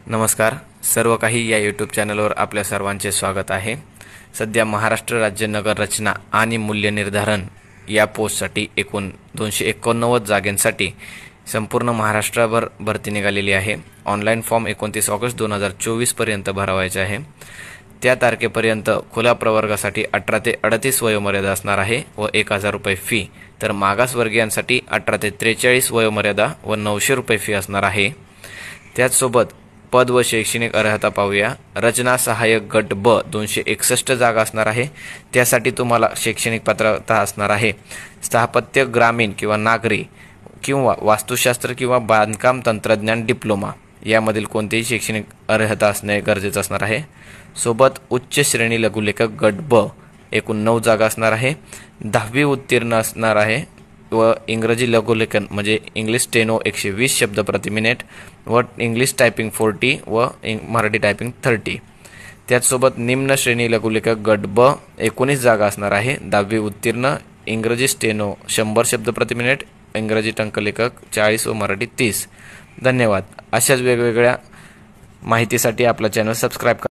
नमस्कार. सर्व काही या यूट्यूब चॅनलवर आपल्या सर्वांचे स्वागत आहे. सध्या महाराष्ट्र राज्य नगर रचना आणि मूल्य निर्धारण या पोस्टसाठी एकूण 289 जागांसाठी संपूर्ण महाराष्ट्रभर भरती निघालेली आहे. ऑनलाईन फॉर्म 29 ऑगस्ट 2024 पर्यंत भरावायचे आहे. त्या तारखेपर्यंत खुल्या प्रवर्गासाठी 18 ते 38 वयोमर्यादा असणार आहे व 1000 रुपये फी, तर मागासवर्गीयांसाठी 18 ते 43 वयोमर्यादा व 900 रुपये फी असणार आहे. त्याचसोबत पद व शैक्षणिक अर्हता पाहूया. रचना सहाय्यक गट ब 261 जागा असणार आहे. त्यासाठी तुम्हाला शैक्षणिक पात्रता असणार आहे स्थापत्य ग्रामीण किंवा नागरी किंवा वास्तुशास्त्र किंवा बांधकाम तंत्रज्ञान डिप्लोमा यामधील कोणतेही शैक्षणिक अर्हता असणे गरजेचे असणार आहे. सोबत उच्च श्रेणी लघुलेखक गट ब एकूण 9 जागा असणार आहे. 10वी उत्तीर्ण असणार आहे व इंग्रजी लघुलेखन म्हणजे इंग्लिश स्टेनो 120 शब्द प्रति मिनिट व इंग्लिश टायपिंग 40 व मराठी टायपिंग 30. त्याचसोबत निम्न श्रेणी लघुलेखक गट ब 19 जागा असणार आहे. 10वी उत्तीर्ण, इंग्रजी स्टेनो 100 शब्द प्रति मिनिट, इंग्रजी टंकलेखक 40 व मराठी 30. धन्यवाद. अशाच वेगवेगळ्या माहितीसाठी आपला चॅनल सबस्क्राईब करा.